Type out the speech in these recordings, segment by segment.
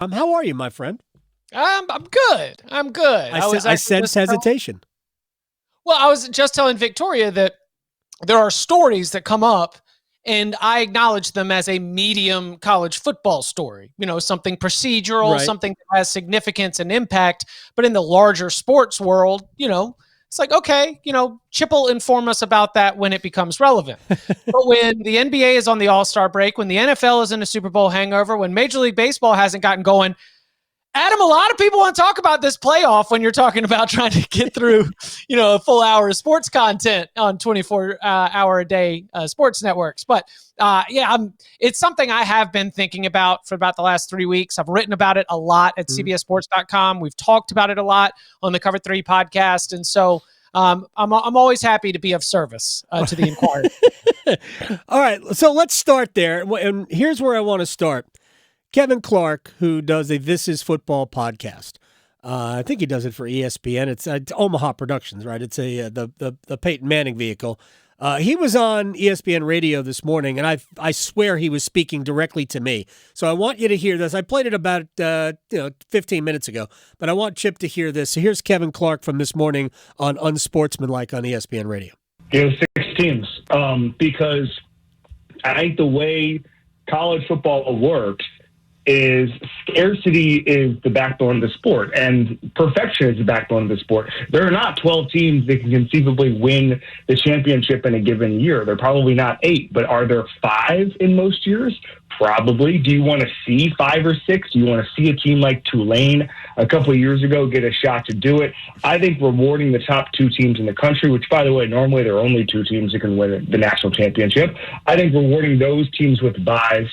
How are you, my friend? I'm good. I'm good. I sense hesitation. I was just telling Victoria that there are stories that come up, and I acknowledge them as a medium college football story. Something procedural, Right. something that has significance and impact. But in the larger sports world, it's like, okay, Chip will inform us about that when it becomes relevant. But when the NBA is on the All-Star break, when the NFL is in a Super Bowl hangover, when Major League Baseball hasn't gotten going, Adam, a lot of people want to talk about this playoff when you're talking about trying to get through, a full hour of sports content on 24-hour-a-day sports networks. But it's something I have been thinking about for about the last 3 weeks. I've written about it a lot at CBSSports.com. We've talked about it a lot on the Cover 3 podcast. And so I'm always happy to be of service to the Inquirer. All right, so let's start there. And here's where I want to start. Kevin Clark, who does a This Is Football podcast. I think he does it for ESPN. It's Omaha Productions, right? It's the Peyton Manning vehicle. He was on ESPN radio this morning, and I swear he was speaking directly to me. So I want you to hear this. I played it about 15 minutes ago, but I want Chip to hear this. So here's Kevin Clark from this morning on Unsportsmanlike on ESPN radio. It was 6 teams because I think the way college football works is scarcity is the backbone of the sport, and perfection is the backbone of the sport. There are not 12 teams that can conceivably win the championship in a given year. There are probably not 8, but are there 5 in most years? Probably. Do you want to see 5 or 6? Do you want to see a team like Tulane a couple of years ago get a shot to do it? I think rewarding the top 2 teams in the country, which, by the way, normally there are only 2 teams that can win the national championship. I think rewarding those teams with buys,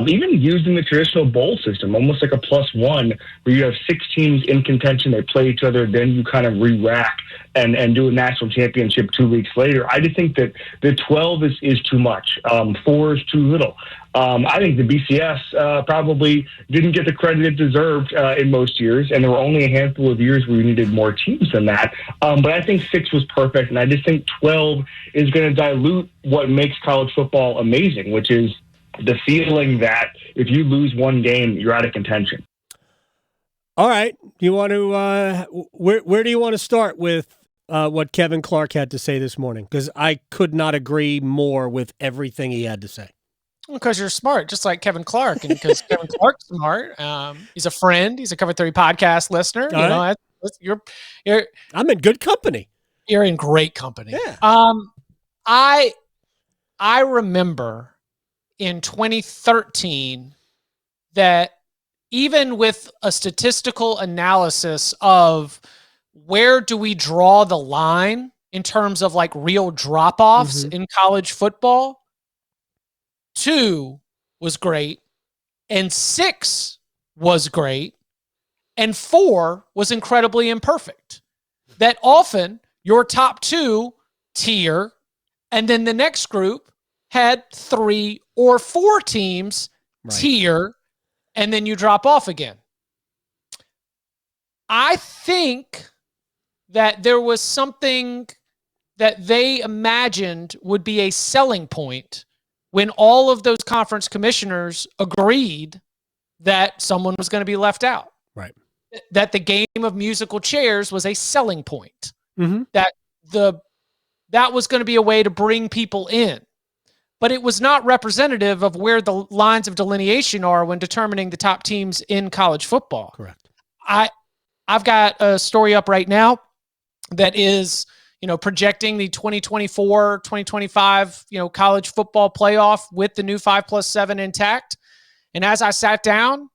even using the traditional bowl system, almost like a +1, where you have 6 teams in contention, they play each other, then you kind of re-rack and do a national championship 2 weeks later. I just think that the 12 is too much. 4 is too little. I think the BCS probably didn't get the credit it deserved in most years, and there were only a handful of years where we needed more teams than that. But I think 6 was perfect, and I just think 12 is going to dilute what makes college football amazing, which is the feeling that if you lose one game, you're out of contention. All right. You want to where do you want to start with what Kevin Clark had to say this morning? Because I could not agree more with everything he had to say. Because you're smart, just like Kevin Clark, and because Kevin Clark's smart. He's a friend. He's a Cover 3 podcast listener. I'm in good company. You're in great company. Yeah. I remember in 2013 that even with a statistical analysis of where do we draw the line in terms of like real drop-offs in college football, 2 was great, and 6 was great, and 4 was incredibly imperfect. That often your top 2 tier, and then the next group had 3 or 4 teams tier, and then you drop off again. I think that there was something that they imagined would be a selling point when all of those conference commissioners agreed that someone was going to be left out. Right. That the game of musical chairs was a selling point. That was going to be a way to bring people in. But it was not representative of where the lines of delineation are when determining the top teams in college football. Correct. I've got a story up right now that is, projecting the 2024-2025, college football playoff with the new 5+7 intact. And as I sat down,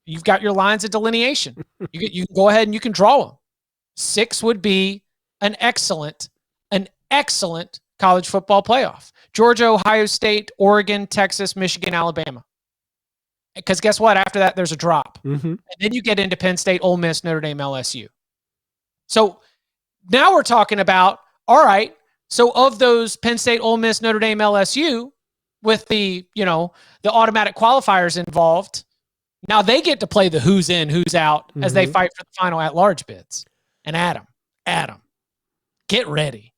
you've got your lines of delineation. You can go ahead and you can draw them. 6 would be an excellent college football playoff. Georgia, Ohio State, Oregon, Texas, Michigan, Alabama. Because guess what? After that, there's a drop. And then you get into Penn State, Ole Miss, Notre Dame, LSU. So now we're talking about, all right, so of those Penn State, Ole Miss, Notre Dame, LSU, with the automatic qualifiers involved, now they get to play the who's in, who's out as they fight for the final at-large bids. And Adam, get ready.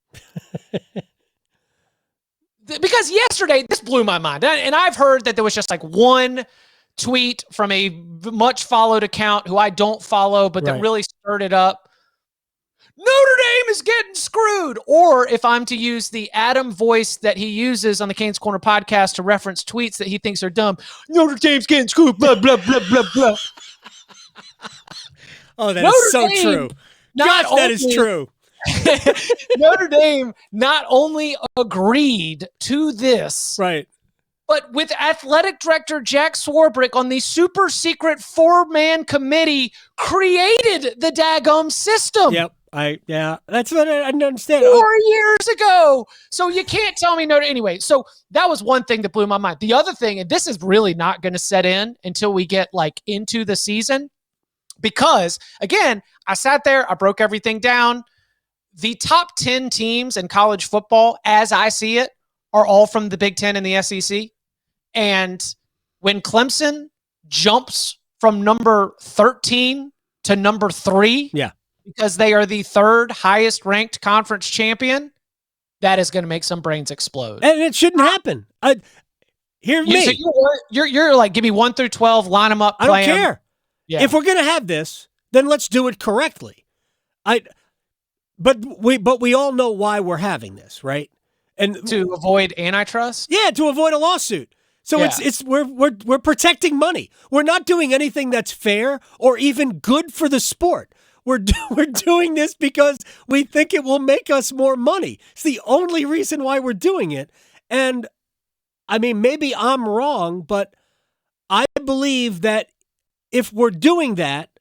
Because yesterday, this blew my mind. And I've heard that there was just like one tweet from a much followed account who I don't follow, but that really stirred it up. Notre Dame is getting screwed. Or if I'm to use the Adam voice that he uses on the Canes Corner podcast to reference tweets that he thinks are dumb, Notre Dame's getting screwed, blah, blah, blah, blah, blah. Oh, that is so true. Gosh, that is true. Notre Dame not only agreed to this, right, but with athletic director Jack Swarbrick on the super secret 4-man committee created the daggum system. Yep. That's what I didn't understand. 4 years ago. So you can't tell me anyway. So that was one thing that blew my mind. The other thing, and this is really not going to set in until we get like into the season, because again, I sat there, I broke everything down. The top 10 teams in college football, as I see it, are all from the Big Ten and the SEC. And when Clemson jumps from number 13 to number 3, because they are the third highest ranked conference champion, that is going to make some brains explode. And it shouldn't happen. Here's me. So you're like, give me 1 through 12, line them up, play I don't care. Yeah. If we're going to have this, then let's do it correctly. But we all know why we're having this, right? And to avoid antitrust? Yeah, to avoid a lawsuit. So we're protecting money. We're not doing anything that's fair or even good for the sport. We're doing this because we think it will make us more money. It's the only reason why we're doing it. And I mean, maybe I'm wrong, but I believe that if we're doing that,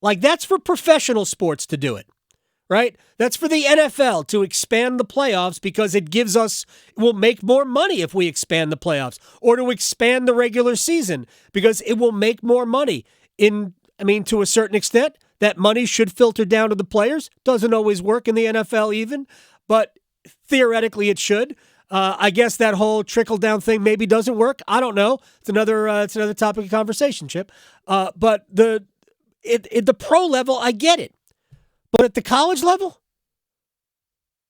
like that's for professional sports to do it, right? That's for the NFL to expand the playoffs because we'll make more money if we expand the playoffs, or to expand the regular season because it will make more money. To a certain extent, that money should filter down to the players. Doesn't always work in the NFL even, but theoretically it should. I guess that whole trickle-down thing maybe doesn't work. I don't know. It's another topic of conversation, Chip. But the pro level, I get it. But at the college level,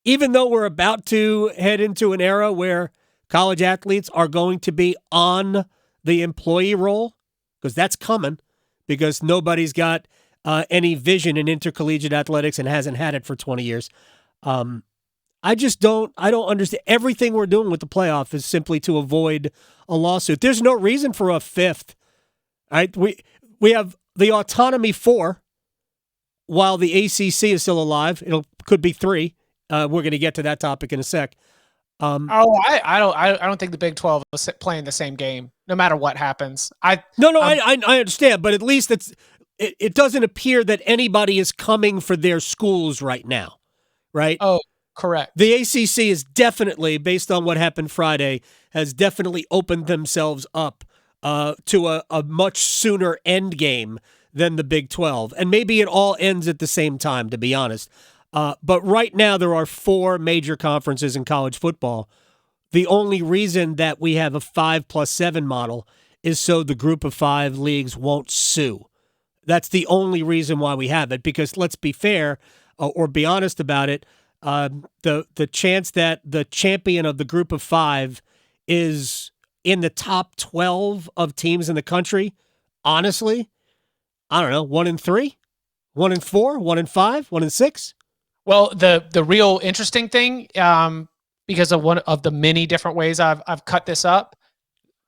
even though we're about to head into an era where college athletes are going to be on the employee roll, because that's coming, because nobody's got any vision in intercollegiate athletics and hasn't had it for 20 years. I don't understand. Everything we're doing with the playoff is simply to avoid a lawsuit. There's no reason for a fifth. Right? We have the autonomy 4 while the ACC is still alive. Could be 3. We're going to get to that topic in a sec. I don't think the Big 12 is playing the same game, no matter what happens. I understand, but at least it doesn't appear that anybody is coming for their schools right now, right? Oh, correct. The ACC is definitely, based on what happened Friday, has definitely opened themselves up to a much sooner end game than the Big 12. And maybe it all ends at the same time, to be honest. But right now there are 4 major conferences in college football. The only reason that we have a 5+7 model is so the group of 5 leagues won't sue. That's the only reason why we have it, because let's be fair or be honest about it. The chance that the champion of the group of 5 is in the top 12 of teams in the country, honestly, I don't know, 1 in 3, 1 in 4, 1 in 5, 1 in 6. Well, the real interesting thing, because of one of the many different ways I've cut this up,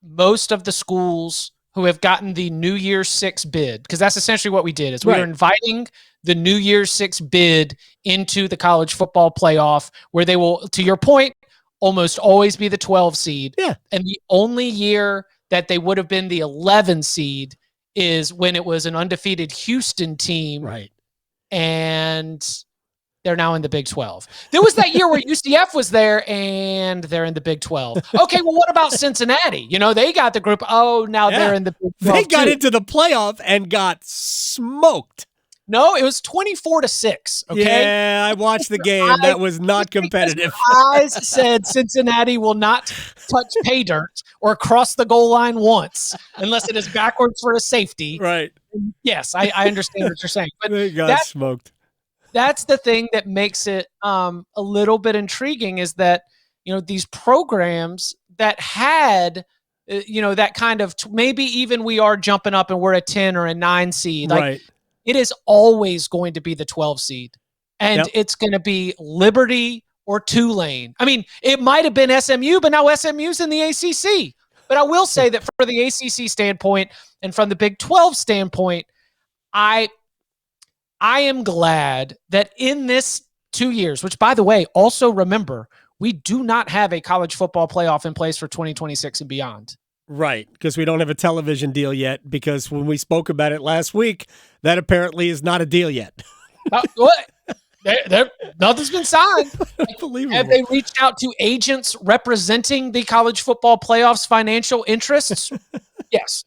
most of the schools who have gotten the New Year's 6 bid, because that's essentially what we did, is we were inviting the New Year's 6 bid into the college football playoff, where they will, to your point, almost always be the 12 seed. Yeah. And the only year that they would have been the 11 seed is when it was an undefeated Houston team. Right. And they're now in the Big 12. There was that year where UCF was there and they're in the Big 12. Okay, well, what about Cincinnati? They got the group. Oh, now they're in the Big 12. They got into the playoff and got smoked. No, it was 24-6. Okay. Yeah, I watched the game. That was not competitive. Eyes said Cincinnati will not touch pay dirt or cross the goal line once unless it is backwards for a safety. Right. Yes, I understand what you're saying. But they got smoked. That's the thing that makes it a little bit intriguing, is that these programs that had that kind of maybe even we are jumping up and we're a 10 or a 9 seed. Like Right. it is always going to be the 12 seed, and it's going to be Liberty or Tulane. I mean, it might have been SMU, but now SMU's in the ACC. But I will say that for the ACC standpoint and from the Big 12 standpoint, I am glad that in this 2 years, which by the way, also remember, we do not have a college football playoff in place for 2026 and beyond. Right, because we don't have a television deal yet, because when we spoke about it last week, that apparently is not a deal yet. What? Nothing's been signed. Unbelievable. Have they reached out to agents representing the college football playoffs financial interests? Yes.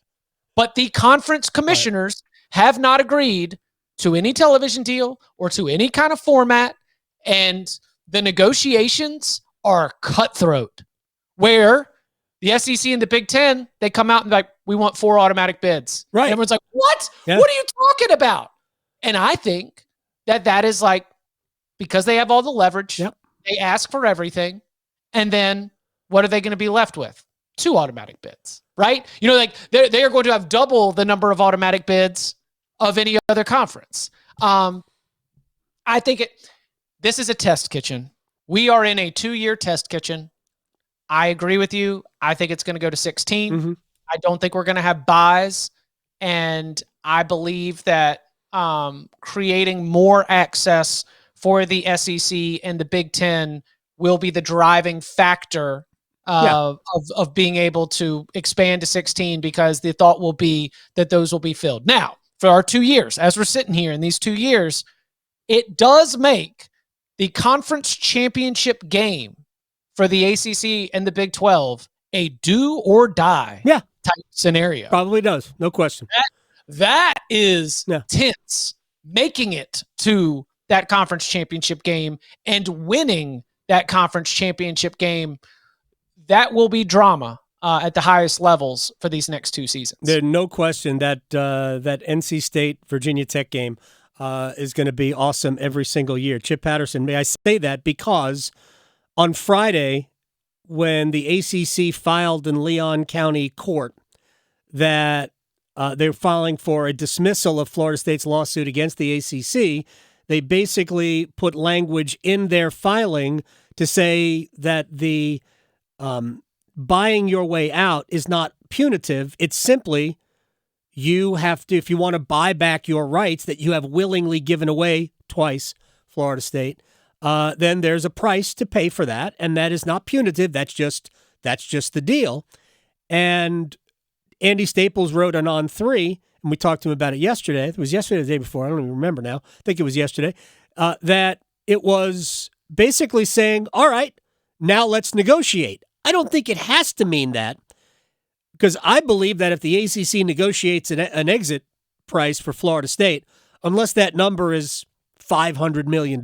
But the conference commissioners have not agreed to any television deal or to any kind of format, and the negotiations are cutthroat, where the SEC and the Big Ten, they come out and like, we want 4 automatic bids. Right. And everyone's like, what? Yeah. What are you talking about? And I think that is like, because they have all the leverage, they ask for everything, and then what are they going to be left with? 2 automatic bids, right? Like they are going to have double the number of automatic bids of any other conference. I think this is a test kitchen. We are in a 2-year test kitchen. I agree with you. I think it's going to go to 16. Mm-hmm. I don't think we're going to have buys. And I believe that creating more access for the SEC and the Big Ten will be the driving factor of being able to expand to 16, because the thought will be that those will be filled. Now, for our 2 years, as we're sitting here in these 2 years, it does make the conference championship game for the ACC and the Big 12 a do or die type scenario. Probably does. No question. That is tense. Making it to that conference championship game and winning that conference championship game, that will be drama at the highest levels for these next 2 seasons. There's no question that that NC State Virginia Tech game is going to be awesome every single year. Chip Patterson, may I say that because on Friday, when the ACC filed in Leon County Court that they're filing for a dismissal of Florida State's lawsuit against the ACC, they basically put language in their filing to say that the buying your way out is not punitive. It's simply you have to, if you want to buy back your rights that you have willingly given away twice, Florida State, then there's a price to pay for that, and that is not punitive. That's just the deal. And Andy Staples wrote on On3, and we talked to him about it yesterday. It was yesterday or the day before. I don't even remember now. I think it was yesterday. That it was basically saying, all right, now let's negotiate. I don't think it has to mean that, because I believe that if the ACC negotiates an exit price for Florida State, unless that number is $500 million,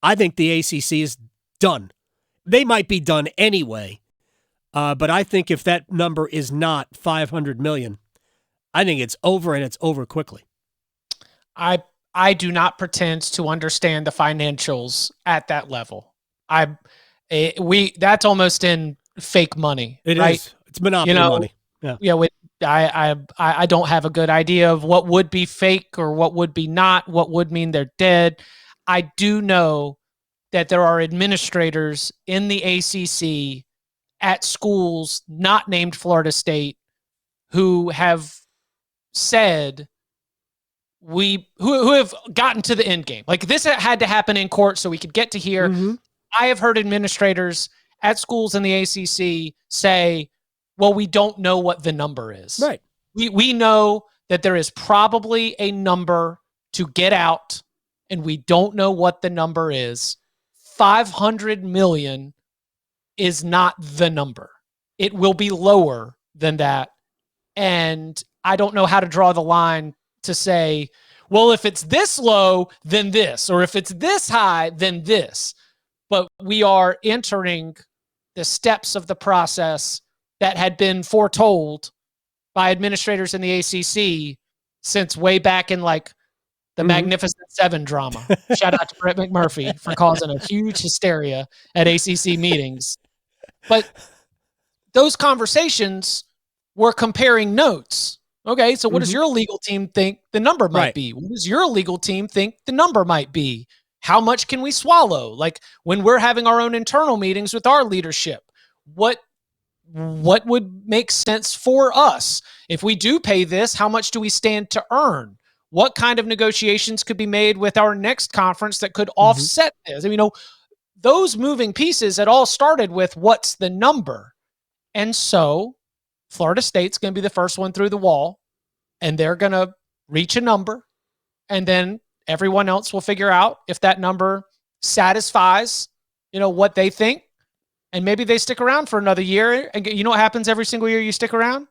I think the ACC is done. They might be done anyway, but I think if that number is not $500 million, I think it's over, and it's over quickly. I do not pretend to understand the financials at that level. That's almost in fake money. It right? is. It's monopoly money. I don't have a good idea of what would be fake or what would be not, what would mean they're dead. I do know that there are administrators in the ACC at schools not named Florida State who have said who have gotten to the end game. Like, this had to happen in court so we could get to here. Mm-hmm. I have heard administrators at schools in the ACC say, well, we don't know what the number is. Right. We know that there is probably a number to get out, and we don't know what the number is. $500 million is not the number. It will be lower than that. And I don't know how to draw the line to say, well, if it's this low, then this, or if it's this high, then this. But we are entering the steps of the process that had been foretold by administrators in the ACC since way back in like the Magnificent Seven drama. Shout out to Brett McMurphy for causing a huge hysteria at ACC meetings. But those conversations were comparing notes. Okay, so what does your legal team think the number might be? What does your legal team think the number might be? How much can we swallow? Like when we're having our own internal meetings with our leadership, what would make sense for us? If we do pay this, how much do we stand to earn? What kind of negotiations could be made with our next conference that could offset this? I mean, those moving pieces, it all started with what's the number. And so Florida State's going to be the first one through the wall, and they're going to reach a number, and then everyone else will figure out if that number satisfies, what they think, and maybe they stick around for another year. And you know what happens every single year you stick around?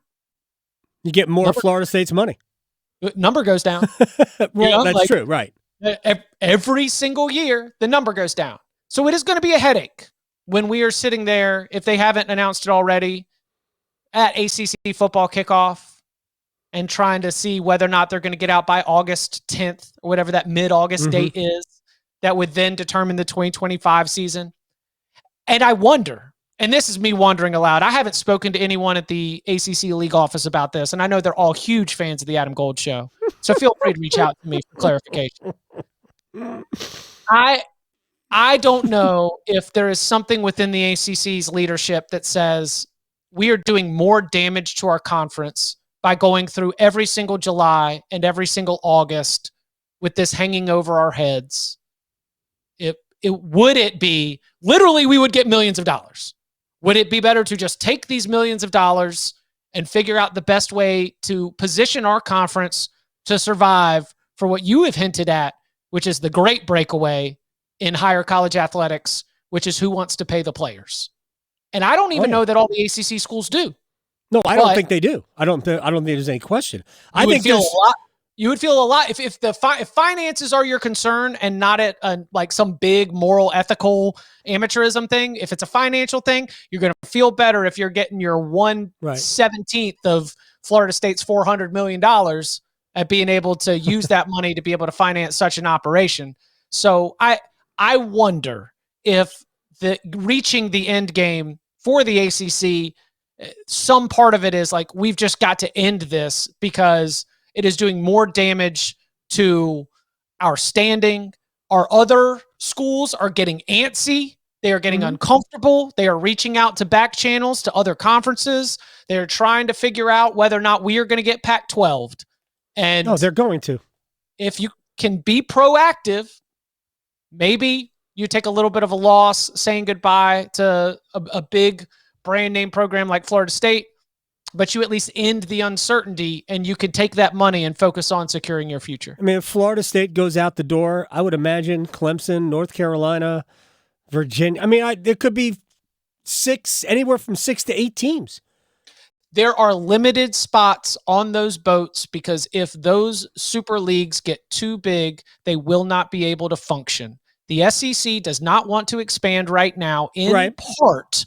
You get more Florida State's money. Number goes down. Well, that's true, right? Every single year, the number goes down. So it is going to be a headache when we are sitting there, if they haven't announced it already, at ACC football kickoff and trying to see whether or not they're going to get out by August 10th or whatever that mid-August date is that would then determine the 2025 season. And I wonder, and this is me wondering aloud, I haven't spoken to anyone at the ACC League office about this, and I know they're all huge fans of the Adam Gold Show, so feel free to reach out to me for clarification. I don't know if there is something within the ACC's leadership that says we are doing more damage to our conference by going through every single July and every single August with this hanging over our heads. Would it be, literally we would get millions of dollars. Would it be better to just take these millions of dollars and figure out the best way to position our conference to survive for what you have hinted at, which is the great breakaway in higher college athletics, which is who wants to pay the players? And I don't even know that all the ACC schools do. No, I don't think they do. I don't think there's any question. You would feel a lot if finances are your concern and not at like some big moral, ethical amateurism thing. If it's a financial thing, you're going to feel better if you're getting your 1/17th of Florida State's $400 million at being able to use that money to be able to finance such an operation. So I wonder if reaching the end game for the ACC, some part of it is like, we've just got to end this because it is doing more damage to our standing. Our other schools are getting antsy. They are getting uncomfortable. They are reaching out to back channels to other conferences. They're trying to figure out whether or not we are going to get Pac-12'd. And they're going to. If you can be proactive, maybe you take a little bit of a loss saying goodbye to a big brand name program like Florida State, but you at least end the uncertainty and you can take that money and focus on securing your future. I mean, if Florida State goes out the door, I would imagine Clemson, North Carolina, Virginia. I mean, there could be anywhere from 6 to 8 teams. There are limited spots on those boats because if those super leagues get too big, they will not be able to function. The SEC does not want to expand right now in part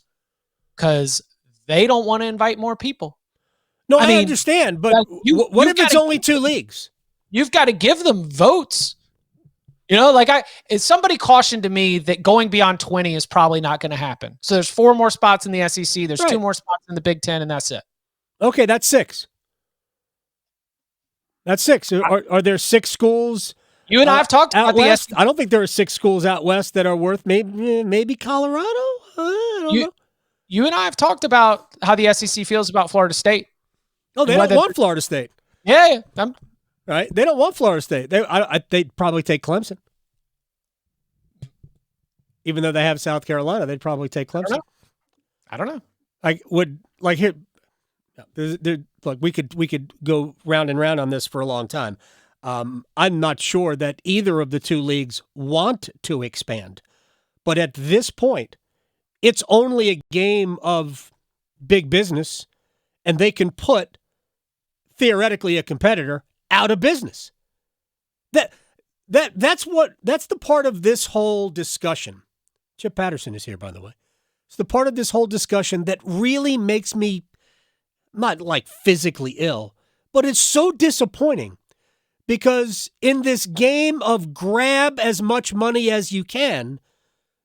because they don't want to invite more people. No, I understand, but what if it's only 2 leagues? You've got to give them votes. Somebody cautioned to me that going beyond 20 is probably not going to happen. So there's 4 more spots in the SEC. There's 2 more spots in the Big Ten, and that's it. Okay, that's 6. That's 6. Are there 6 schools? You and I have talked about the West. I don't think there are 6 schools out west that are worth maybe Colorado. I don't know. You and I have talked about how the SEC feels about Florida State. Oh, they don't want Florida State. Yeah. Right? They don't want Florida State. They'd probably take Clemson. Even though they have South Carolina, they'd probably take Clemson. I don't know. We could go round and round on this for a long time. I'm not sure that either of the 2 leagues want to expand. But at this point, it's only a game of big business, and they can put, theoretically, a competitor out of business. That's the part of this whole discussion. Chip Patterson is here, by the way. It's the part of this whole discussion that really makes me not like physically ill, but it's so disappointing because in this game of grab as much money as you can,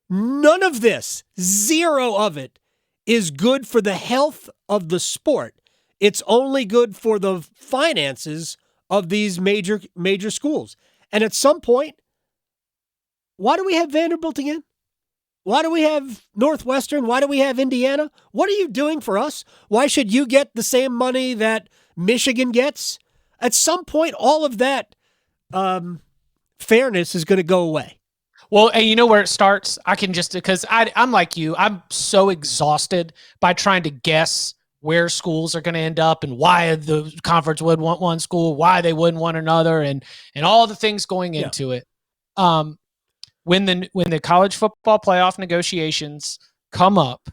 none of this, 0 of it, is good for the health of the sport. It's only good for the finances of these major schools. And at some point, why do we have Vanderbilt again? Why do we have Northwestern? Why do we have Indiana? What are you doing for us? Why should you get the same money that Michigan gets? At some point, all of that fairness is going to go away. Well, and you know where it starts? I can just, because I'm like you, I'm so exhausted by trying to guess where schools are going to end up and why the conference would want one school, why they wouldn't want another, and all the things going into it. When the college football playoff negotiations come up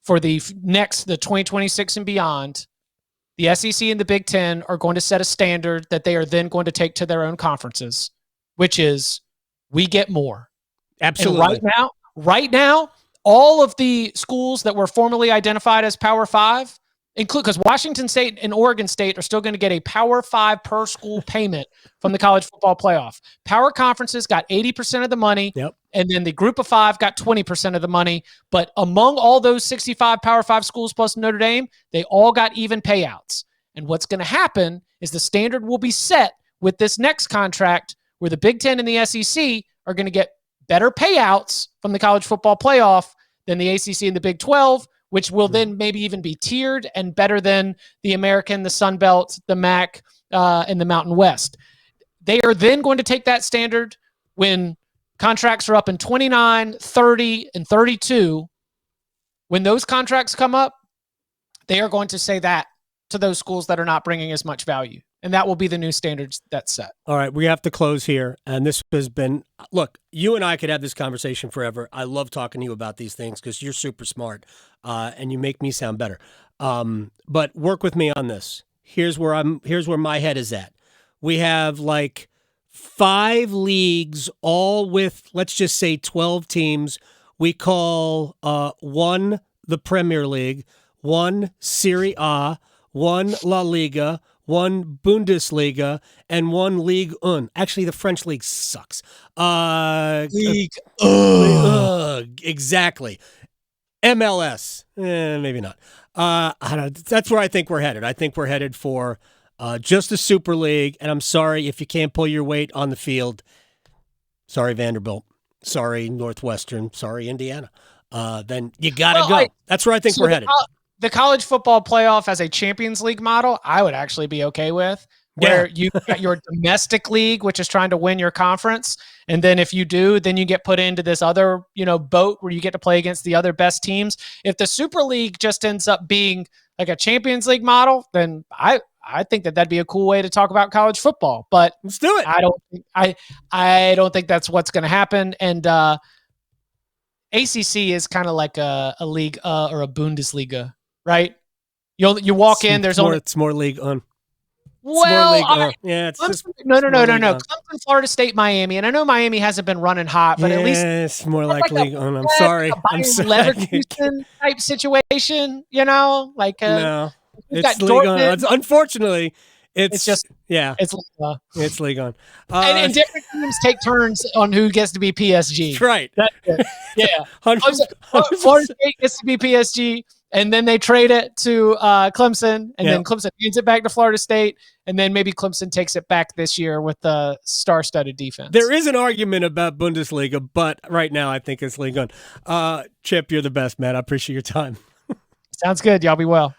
for the 2026 and beyond, the SEC and the Big Ten are going to set a standard that they are then going to take to their own conferences, which is we get more. Absolutely. And right now, all of the schools that were formerly identified as Power 5, because Washington State and Oregon State are still going to get a Power 5 per school payment from the college football playoff. Power conferences got 80% of the money, and then the group of 5 got 20% of the money. But among all those 65 Power 5 schools plus Notre Dame, they all got even payouts. And what's going to happen is the standard will be set with this next contract where the Big Ten and the SEC are going to get better payouts from the college football playoff than the ACC and the Big 12, which will then maybe even be tiered and better than the American, the Sun Belt, the MAC, and the Mountain West. They are then going to take that standard when contracts are up in 29, 30, and 32. When those contracts come up, they are going to say that to those schools that are not bringing as much value. And that will be the new standards that's set. All right, we have to close here. And this has been, look, you and I could have this conversation forever. I love talking to you about these things because you're super smart and you make me sound better. But work with me on this. Here's where my head is at. We have like 5 leagues, all with, let's just say 12 teams. We call one the Premier League, one Serie A, one La Liga, one Bundesliga, and one Ligue 1. Actually, the French league sucks. League. Exactly. MLS. Maybe not. I don't. That's where I think we're headed. I think we're headed for just a Super League. And I'm sorry if you can't pull your weight on the field. Sorry, Vanderbilt. Sorry, Northwestern. Sorry, Indiana. Then you got to go. That's where I think we're headed. The college football playoff as a Champions League model, I would actually be okay with, where you got your domestic league, which is trying to win your conference. And then if you do, then you get put into this other, boat where you get to play against the other best teams. If the Super League just ends up being like a Champions League model, then I think that'd be a cool way to talk about college football. But let's do it. I don't think that's what's going to happen. And ACC is kind of like a league or a Bundesliga. Right, you walk in. It's more League on. Well, it's just no. Clemson, Florida State, Miami, and I know Miami hasn't been running hot, but at least it's more like League on. I'm sorry. Leverkusen type situation, no, it's League on. Unfortunately, it's League on. It's League on. And different teams take turns on who gets to be PSG. That's right. That's it. Yeah. Florida State gets to be PSG. And then they trade it to Clemson, and then Clemson hands it back to Florida State, and then maybe Clemson takes it back this year with the star-studded defense. There is an argument about Bundesliga, but right now I think it's League on. Chip, you're the best, man. I appreciate your time. Sounds good. Y'all be well.